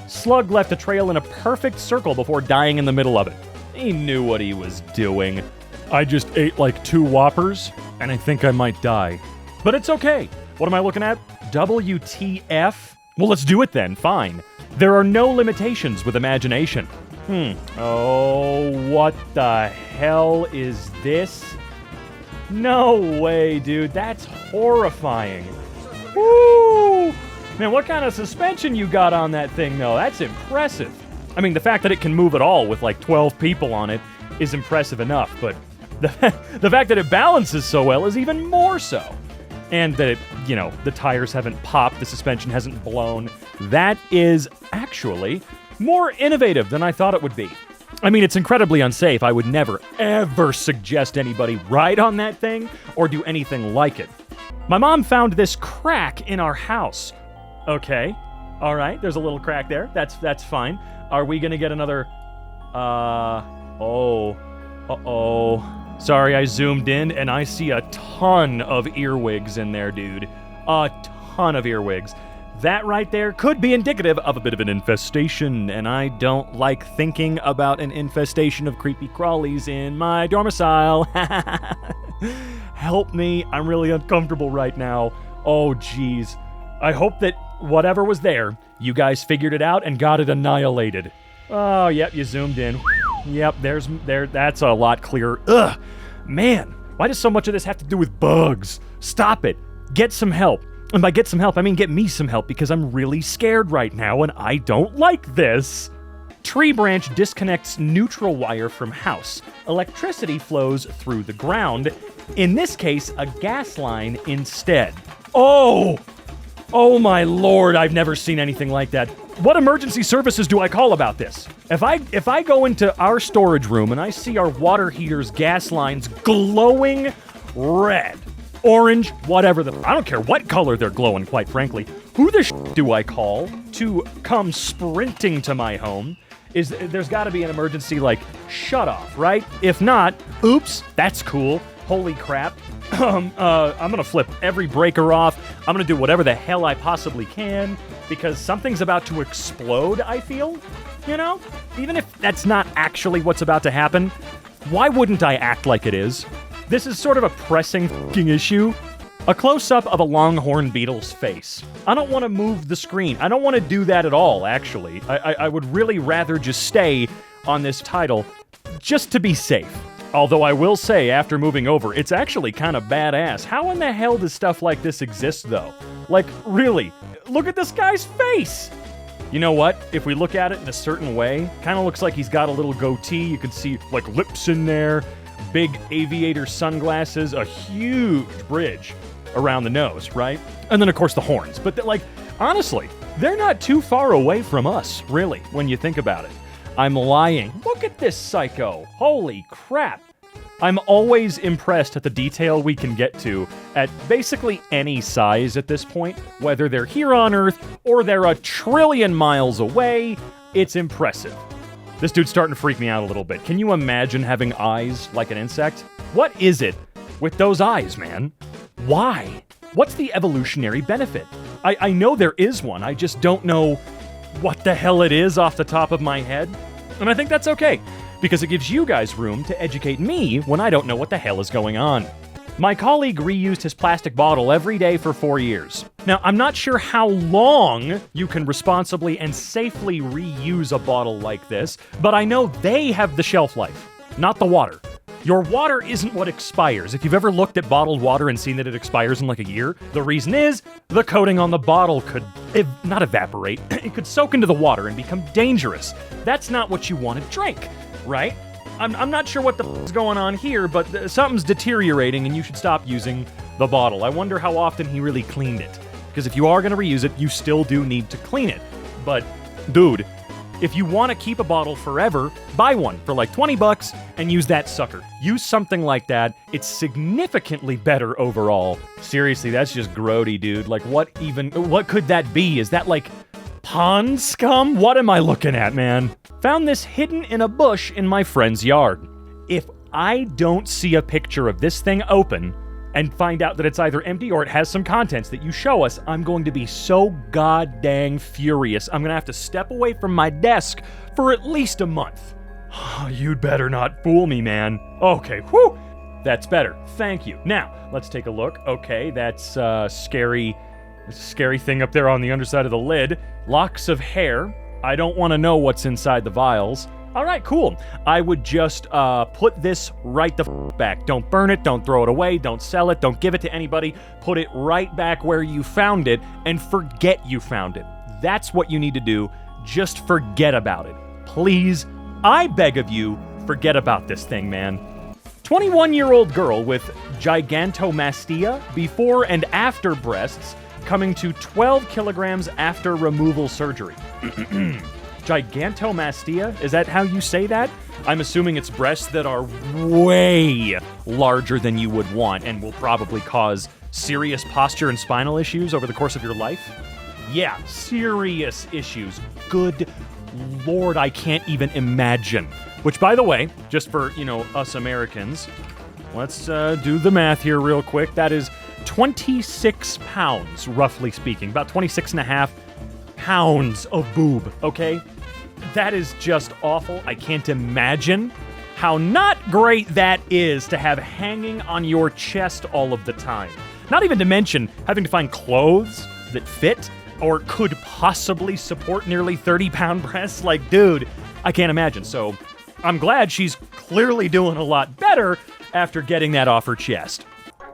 Slug left a trail in a perfect circle before dying in the middle of it. He knew what he was doing. I just ate like 2 Whoppers, and I think I might die. But it's okay. What am I looking at? WTF? Well, let's do it then. Fine. There are no limitations with imagination. Oh, what the hell is this? No way, dude. That's horrifying. Woo! Man, what kind of suspension you got on that thing, though? That's impressive. I mean, the fact that it can move at all with like 12 people on it is impressive enough, but the fact that it balances so well is even more so. And that, the tires haven't popped, the suspension hasn't blown. That is actually more innovative than I thought it would be. I mean, it's incredibly unsafe. I would never, ever suggest anybody ride on that thing or do anything like it. My mom found this crack in our house. Okay. All right. There's a little crack there. That's fine. Are we going to get another... Sorry, I zoomed in and I see a ton of earwigs in there, dude. A ton of earwigs. That right there could be indicative of a bit of an infestation, and I don't like thinking about an infestation of creepy crawlies in my domicile. Help me, I'm really uncomfortable right now. Oh, jeez. I hope that whatever was there, you guys figured it out and got it annihilated. Oh, yep, you zoomed in. Yep, that's a lot clearer. Ugh, man, why does so much of this have to do with bugs? Stop it. Get some help. And by get some help, I mean get me some help, because I'm really scared right now and I don't like this. Tree branch disconnects neutral wire from house. Electricity flows through the ground. In this case, a gas line instead. Oh my lord, I've never seen anything like that. What emergency services do I call about this? If I go into our storage room and I see our water heater's gas lines glowing red, orange, whatever I don't care what color they're glowing, quite frankly. Who the do I call to come sprinting to my home? There's got to be an emergency, like, shut off, right? If not, oops, that's cool. Holy crap. I'm gonna flip every breaker off. I'm gonna do whatever the hell I possibly can, because something's about to explode, I feel. Even if that's not actually what's about to happen, why wouldn't I act like it is? This is sort of a pressing f***ing issue. A close-up of a longhorn beetle's face. I don't want to move the screen. I don't want to do that at all, actually. I would really rather just stay on this title, just to be safe. Although I will say, after moving over, it's actually kind of badass. How in the hell does stuff like this exist, though? Like, really? Look at this guy's face! You know what? If we look at it in a certain way, kind of looks like he's got a little goatee. You can see, like, lips in there. Big aviator sunglasses, a huge bridge around the nose, right? And then, of course, the horns. But, honestly, they're not too far away from us, really, when you think about it. I'm lying. Look at this psycho. Holy crap. I'm always impressed at the detail we can get to at basically any size at this point, whether they're here on Earth or they're 1 trillion miles away. It's impressive. This dude's starting to freak me out a little bit. Can you imagine having eyes like an insect? What is it with those eyes, man? Why? What's the evolutionary benefit? I know there is one, I just don't know what the hell it is off the top of my head. And I think that's okay, because it gives you guys room to educate me when I don't know what the hell is going on. My colleague reused his plastic bottle every day for 4 years. Now, I'm not sure how long you can responsibly and safely reuse a bottle like this, but I know they have the shelf life, not the water. Your water isn't what expires. If you've ever looked at bottled water and seen that it expires in like a year, the reason is the coating on the bottle could not evaporate. It could soak into the water and become dangerous. That's not what you want to drink, right? I'm not sure what the is going on here, but something's deteriorating and you should stop using the bottle. I wonder how often he really cleaned it. Because if you are going to reuse it, you still do need to clean it. But, dude, if you want to keep a bottle forever, buy one for like $20 and use that sucker. Use something like that. It's significantly better overall. Seriously, that's just grody, dude. Like, what could that be? Is that like pond scum? What am I looking at, man? Found this hidden in a bush in my friend's yard. If I don't see a picture of this thing open, and find out that it's either empty or it has some contents that you show us, I'm going to be so goddamn furious. I'm going to have to step away from my desk for at least a month. You'd better not fool me, man. Okay, whew. That's better. Thank you. Now, let's take a look. Okay, that's scary. There's a scary thing up there on the underside of the lid. Locks of hair. I don't want to know what's inside the vials. All right, cool. I would just put this right the back. Don't burn it, don't throw it away, don't sell it, don't give it to anybody. Put it right back where you found it and forget you found it. That's what you need to do. Just forget about it. Please, I beg of you, forget about this thing, man. 21-year-old girl with gigantomastia before and after breasts coming to 12 kilograms after removal surgery. Gigantomastia? Is that how you say that? I'm assuming it's breasts that are way larger than you would want and will probably cause serious posture and spinal issues over the course of your life. Yeah, serious issues. Good Lord, I can't even imagine. Which, by the way, just for, us Americans, let's do the math here real quick. That is 26 pounds, roughly speaking. About 26 and a half pounds of boob, okay? That is just awful. I can't imagine how not great that is to have hanging on your chest all of the time. Not even to mention having to find clothes that fit or could possibly support nearly 30-pound breasts. Like, dude, I can't imagine. So I'm glad she's clearly doing a lot better after getting that off her chest.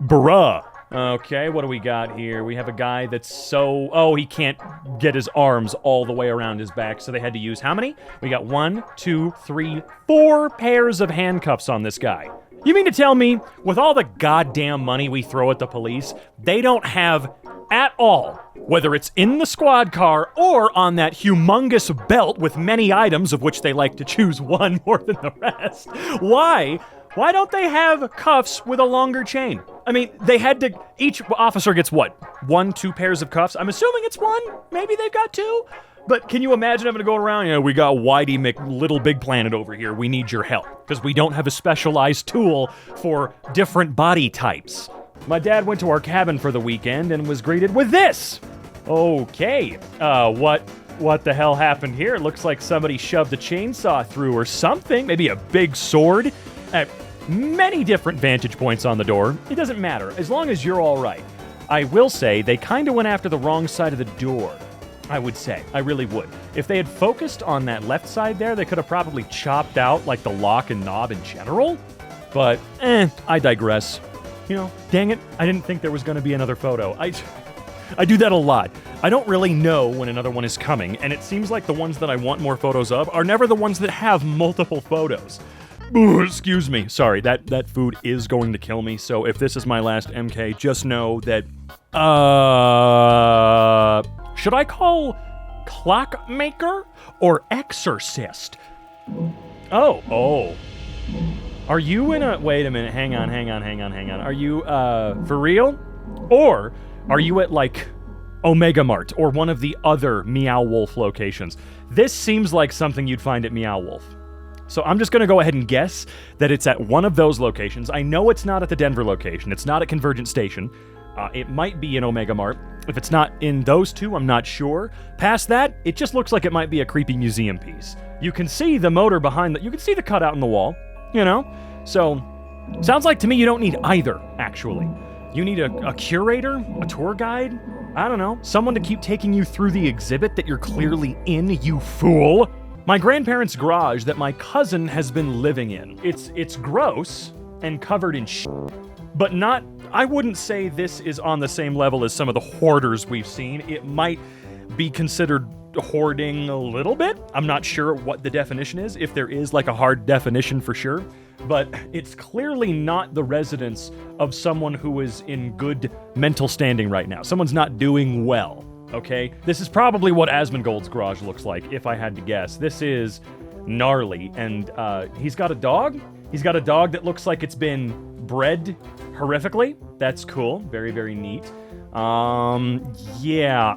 Bruh. Okay, what do we got here? We have a guy that's he can't get his arms all the way around his back, so they had to use how many? We got 1, 2, 3, 4 pairs of handcuffs on this guy. You mean to tell me, with all the goddamn money we throw at the police, they don't have at all, whether it's in the squad car or on that humongous belt with many items of which they like to choose one more than the rest? Why don't they have cuffs with a longer chain? I mean, they had to, each officer gets what? 1, 2 pairs of cuffs? I'm assuming it's 1. Maybe they've got 2. But can you imagine having to go around, we got Whitey Little Big Planet over here. We need your help. Because we don't have a specialized tool for different body types. My dad went to our cabin for the weekend and was greeted with this. Okay, what the hell happened here? It looks like somebody shoved a chainsaw through or something. Maybe a big sword. At many different vantage points on the door. It doesn't matter, as long as you're all right. I will say, they kind of went after the wrong side of the door. I would say. I really would. If they had focused on that left side there, they could have probably chopped out, the lock and knob in general. But, I digress. Dang it, I didn't think there was going to be another photo. I do that a lot. I don't really know when another one is coming, and it seems like the ones that I want more photos of are never the ones that have multiple photos. Ooh, excuse me. Sorry, that food is going to kill me, so if this is my last EmKay, just know that, should I call clockmaker or exorcist? Oh. Are you in a... Wait a minute, hang on. Are you, for real? Or are you at, Omega Mart or one of the other Meow Wolf locations? This seems like something you'd find at Meow Wolf. So I'm just going to go ahead and guess that it's at one of those locations. I know it's not at the Denver location. It's not at Convergent Station. It might be in Omega Mart. If it's not in those two, I'm not sure. Past that, it just looks like it might be a creepy museum piece. You can see the motor behind you can see the cutout in the wall, So, sounds like to me you don't need either, actually. You need a curator, a tour guide, I don't know, someone to keep taking you through the exhibit that you're clearly in, you fool. My grandparents' garage that my cousin has been living in. It's gross and covered in but not, I wouldn't say this is on the same level as some of the hoarders we've seen. It might be considered hoarding a little bit. I'm not sure what the definition is, if there is a hard definition for sure, but it's clearly not the residence of someone who is in good mental standing right now. Someone's not doing well, okay? This is probably what Asmongold's garage looks like, if I had to guess. This is gnarly, and he's got a dog. He's got a dog that looks like it's been bred horrifically. That's cool. Very, very neat. Yeah.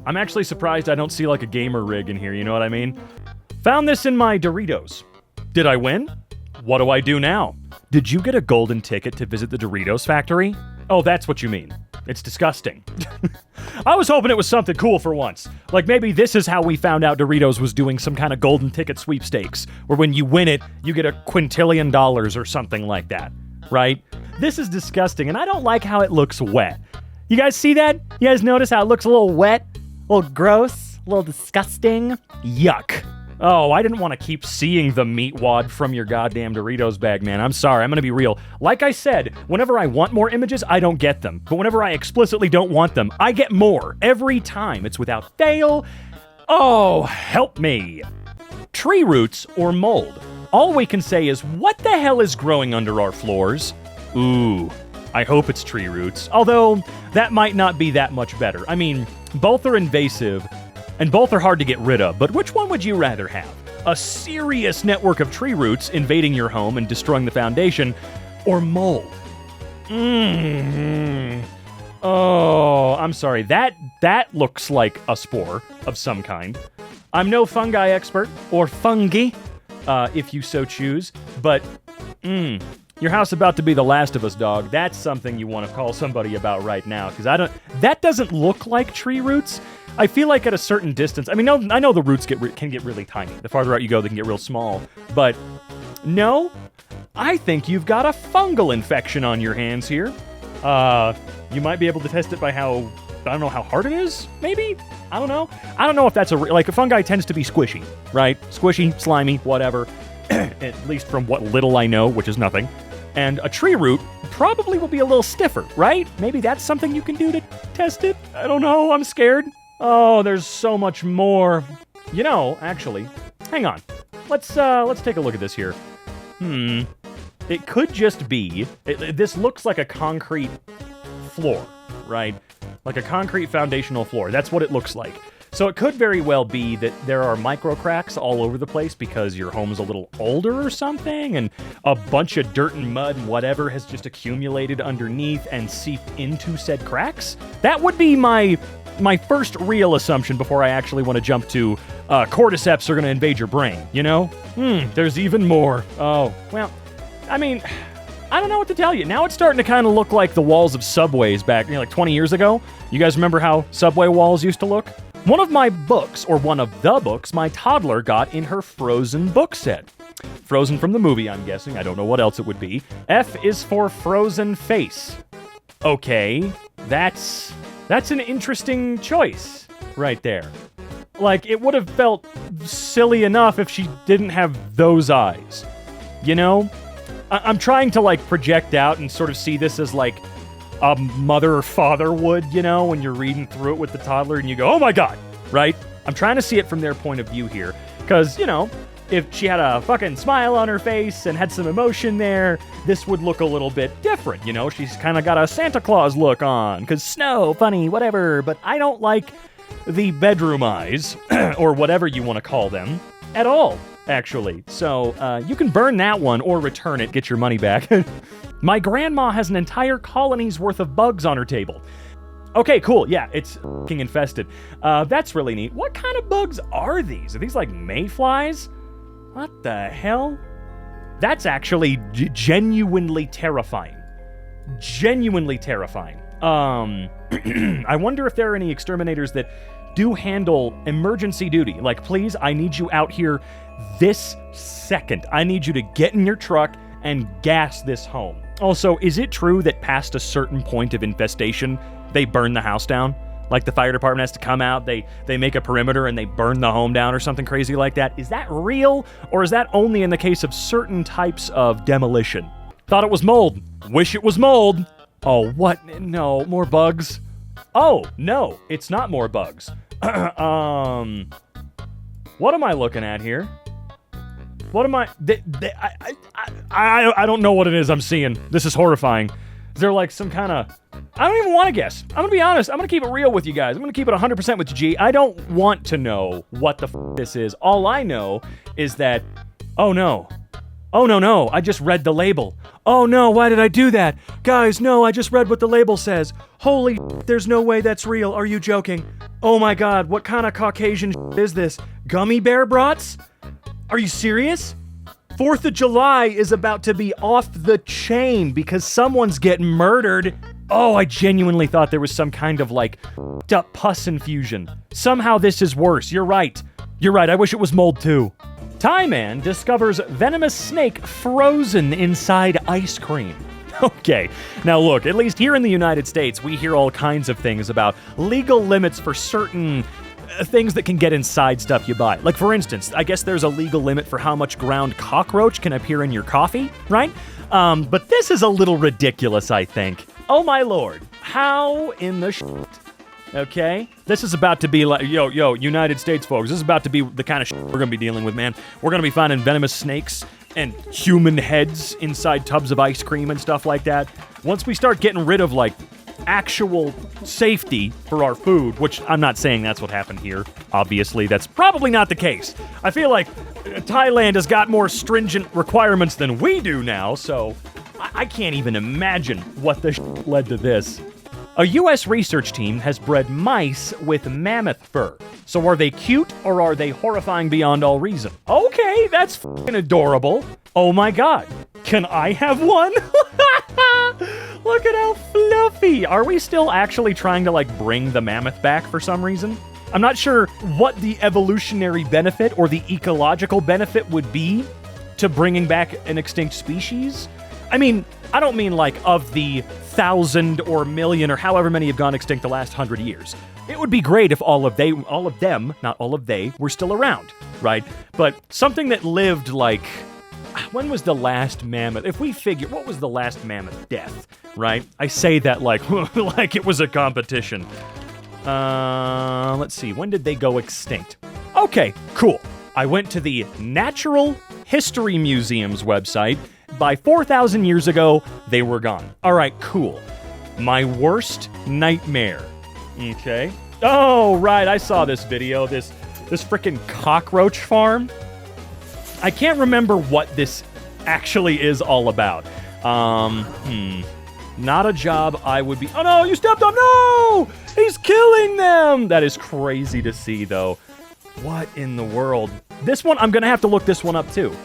I'm actually surprised I don't see a gamer rig in here, you know what I mean? Found this in my Doritos. Did I win? What do I do now? Did you get a golden ticket to visit the Doritos factory? Oh, that's what you mean. It's disgusting. I was hoping it was something cool for once. Like maybe this is how we found out Doritos was doing some kind of golden ticket sweepstakes, where when you win it, you get $1 quintillion or something like that, right? This is disgusting, and I don't like how it looks wet. You guys see that? You guys notice how it looks a little wet? A little gross? A little disgusting? Yuck. Oh, I didn't want to keep seeing the meat wad from your goddamn Doritos bag, man. I'm sorry, I'm gonna be real. Like I said, whenever I want more images, I don't get them. But whenever I explicitly don't want them, I get more. Every time. It's without fail. Oh, help me. Tree roots or mold. All we can say is, what the hell is growing under our floors? Ooh, I hope it's tree roots. Although, that might not be that much better. I mean, both are invasive, and both are hard to get rid of, but which one would you rather have? A serious network of tree roots invading your home and destroying the foundation, or mold? Oh, I'm sorry. That looks like a spore of some kind. I'm no fungi expert, or fungi, if you so choose, but your house about to be the Last of Us, dog. That's something you want to call somebody about right now, because that doesn't look like tree roots. I feel like at a certain distance, I mean, no, I know the roots can get really tiny. The farther out you go, they can get real small. But no, I think you've got a fungal infection on your hands here. You might be able to test it by I don't know how hard it is, maybe? I don't know. I don't know if that's like a fungi tends to be squishy, right? Squishy, slimy, whatever. At least from what little I know, which is nothing. And a tree root probably will be a little stiffer, right? Maybe that's something you can do to test it? I don't know, I'm scared. Oh, there's so much more. You know, actually, hang on. Let's take a look at this here. It could just be, this looks like a concrete floor, right? Like a concrete foundational floor. That's what it looks like. So it could very well be that there are micro cracks all over the place because your home's a little older or something, and a bunch of dirt and mud and whatever has just accumulated underneath and seeped into said cracks. That would be my first real assumption before I actually want to jump to cordyceps are going to invade your brain, you know? There's even more. Oh, well, I mean, I don't know what to tell you. Now it's starting to kind of look like the walls of subways back, like 20 years ago. You guys remember how subway walls used to look? One of the books my toddler got in her Frozen book set. Frozen from the movie, I'm guessing. I don't know what else it would be. F is for frozen face. Okay, that's an interesting choice right there. Like, it would have felt silly enough if she didn't have those eyes. You know? I'm trying to, like, project out and sort of see this as, like, a mother or father would, you know, when you're reading through it with the toddler and you go, oh my god, right? I'm trying to see it from their point of view here. Because, you know, if she had a fucking smile on her face and had some emotion there, this would look a little bit different, you know? She's kind of got a Santa Claus look on, because snow, funny, whatever. But I don't like the bedroom eyes, or whatever you want to call them, at all, actually. So, you can burn that one or return it, get your money back. My grandma has an entire colony's worth of bugs on her table. Okay, cool. Yeah, it's f***ing infested. That's really neat. What kind of bugs are these? Are these like mayflies? What the hell? That's actually genuinely terrifying. Genuinely terrifying. I wonder if there are any exterminators that do handle emergency duty. Like, please, I need you out here this second. I need you to get in your truck and gas this home. Also, is it true that past a certain point of infestation, they burn the house down? Like the fire department has to come out, they make a perimeter and they burn the home down or something crazy like that? Is that real? Or is that only in the case of certain types of demolition? Thought it was mold. Wish it was mold. Oh, what? No, more bugs? Oh, no, it's not more bugs. What am I looking at here? What am I... I don't know what it is I'm seeing. This is horrifying. Is there like some kind of... I don't even want to guess. I'm going to be honest. I'm going to keep it real with you guys. I'm going to keep it 100% with you, G. I don't want to know what the this is. All I know is that... Oh, no. Oh, no. I just read the label. Oh, no. Why did I do that? Guys, no. I just read what the label says. Holy there's no way that's real. Are you joking? Oh, my God. What kind of Caucasian is this? Gummy bear brats? Are you serious? 4th of July is about to be off the chain because someone's getting murdered. Oh, I genuinely thought there was some kind of like up pus infusion. Somehow this is worse. You're right. I wish it was mold too. Thai man discovers venomous snake frozen inside ice cream. Okay, now look, at least here in the United States, we hear all kinds of things about legal limits for certain things that can get inside stuff you buy. Like, for instance, I guess there's a legal limit for how much ground cockroach can appear in your coffee, right? But this is a little ridiculous, I think. Oh my lord, how in the shit? Okay? This is about to be like, yo, United States folks, this is about to be the kind of shit we're gonna be dealing with, man. We're gonna be finding venomous snakes and human heads inside tubs of ice cream and stuff like that. Once we start getting rid of, like, actual safety for our food, which I'm not saying that's what happened here. Obviously, that's probably not the case. I feel like Thailand has got more stringent requirements than we do now, so I can't even imagine what the led to this. A U.S. research team has bred mice with mammoth fur. So are they cute or are they horrifying beyond all reason? Okay, that's f***ing adorable. Oh my god. Can I have one? Look at how fluffy. Are we still actually trying to, like, bring the mammoth back for some reason? I'm not sure what the evolutionary benefit or the ecological benefit would be to bringing back an extinct species. I mean, I don't mean like of the 1,000 or million or however many have gone extinct the last 100 years. It would be great if all of them, not all of they, were still around, right? But something that lived like, when was the last mammoth? If we figure, what was the last mammoth death, right? I say that like, like it was a competition. Let's see, when did they go extinct? Okay, cool. I went to the Natural History Museum's website. By 4,000 years ago, they were gone. All right, cool. My worst nightmare. Okay. Oh, right, I saw this video. This frickin' cockroach farm. I can't remember what this actually is all about. Not a job I would be... Oh, no, you stepped on... No! He's killing them! That is crazy to see, though. What in the world? This one, I'm gonna have to look this one up, too.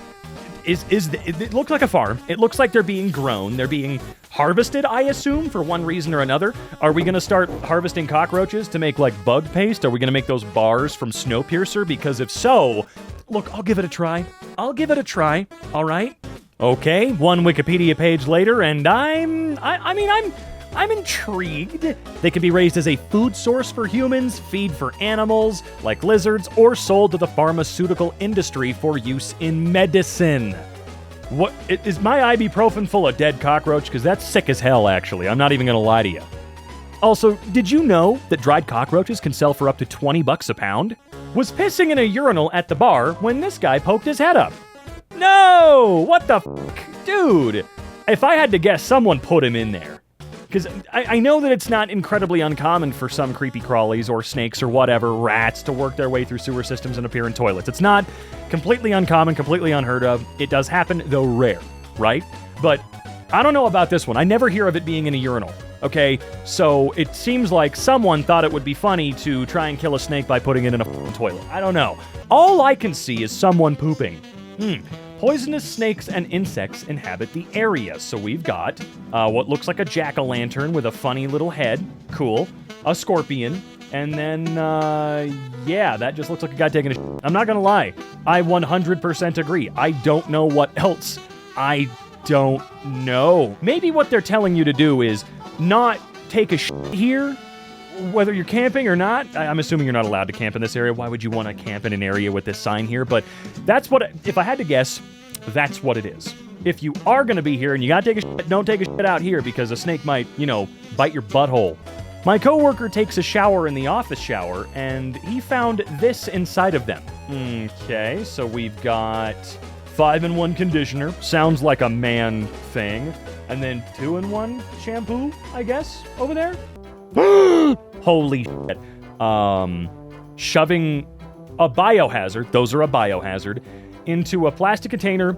It looks like a farm. It looks like they're being grown. They're being harvested, I assume, for one reason or another. Are we going to start harvesting cockroaches to make, like, bug paste? Are we going to make those bars from Snowpiercer? Because if so, look, I'll give it a try. All right? Okay, one Wikipedia page later, and I'm intrigued. They can be raised as a food source for humans, feed for animals, like lizards, or sold to the pharmaceutical industry for use in medicine. What, is my ibuprofen full of dead cockroach? Because that's sick as hell, actually. I'm not even gonna lie to you. Also, did you know that dried cockroaches can sell for up to $20 a pound? Was pissing in a urinal at the bar when this guy poked his head up. No! What the f***? Dude! If I had to guess, someone put him in there. Because I know that it's not incredibly uncommon for some creepy crawlies or snakes or whatever, rats, to work their way through sewer systems and appear in toilets. It's not completely uncommon, completely unheard of. It does happen, though rare, right? But I don't know about this one. I never hear of it being in a urinal, okay? So it seems like someone thought it would be funny to try and kill a snake by putting it in a toilet. I don't know. All I can see is someone pooping. Poisonous snakes and insects inhabit the area. So we've got what looks like a jack-o'-lantern with a funny little head. Cool. A scorpion. And then, yeah, that just looks like a guy taking a shit. I'm not gonna lie. I 100% agree. I don't know what else. I don't know. Maybe what they're telling you to do is not take a shit here, whether you're camping or not. I'm assuming you're not allowed to camp in this area. Why would you want to camp in an area with this sign here? But that's what, if I had to guess, that's what it is. If you are going to be here and you got to take a shit, don't take a shit out here because a snake might, bite your butthole. My coworker takes a shower in the office shower and he found this inside of them. Okay, so we've got 5-in-1 conditioner. Sounds like a man thing. And then 2-in-1 shampoo, I guess, over there. Holy shit. Shoving a biohazard, those are a biohazard, into a plastic container.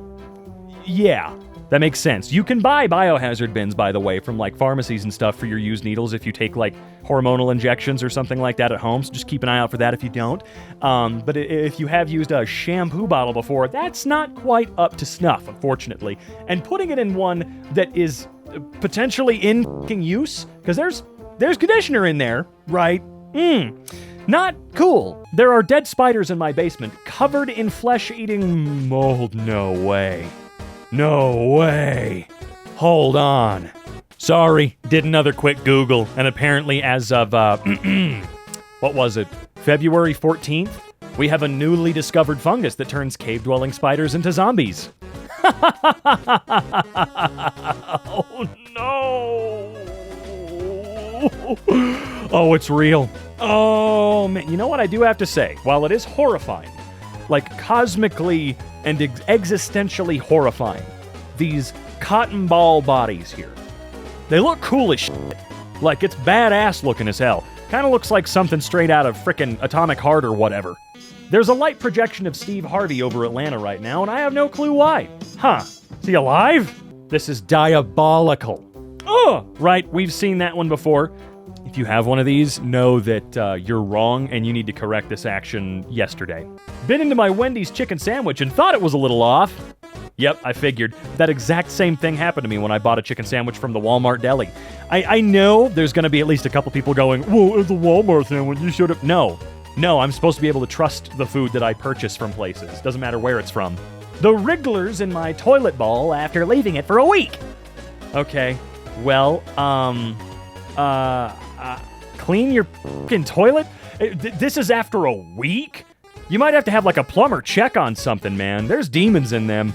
Yeah. That makes sense. You can buy biohazard bins, by the way, from like pharmacies and stuff for your used needles if you take like hormonal injections or something like that at home. So just keep an eye out for that if you don't. But if you have used a shampoo bottle before, that's not quite up to snuff, unfortunately. And putting it in one that is potentially in f***ing use, because there's conditioner in there, right? Not cool. There are dead spiders in my basement, covered in flesh-eating mold. No way. No way. Hold on. Sorry, did another quick Google, and apparently as of, what was it, February 14th, we have a newly discovered fungus that turns cave-dwelling spiders into zombies. Oh, no. Oh, it's real. Oh, man. You know what I do have to say? While it is horrifying, like cosmically and existentially horrifying, these cotton ball bodies here, they look cool as shit. Like, it's badass looking as hell. Kind of looks like something straight out of frickin' Atomic Heart or whatever. There's a light projection of Steve Harvey over Atlanta right now, and I have no clue why. Huh. Is he alive? This is diabolical. Oh, right, we've seen that one before. If you have one of these, know that you're wrong and you need to correct this action yesterday. Bit into my Wendy's chicken sandwich and thought it was a little off. Yep, I figured. That exact same thing happened to me when I bought a chicken sandwich from the Walmart deli. I know there's going to be at least a couple people going, "Whoa, it's a Walmart sandwich, you should have..." No, I'm supposed to be able to trust the food that I purchase from places. Doesn't matter where it's from. The wrigglers in my toilet bowl after leaving it for a week. Okay, well, clean your f***ing toilet? This is after a week? You might have to have like a plumber check on something, man. There's demons in them.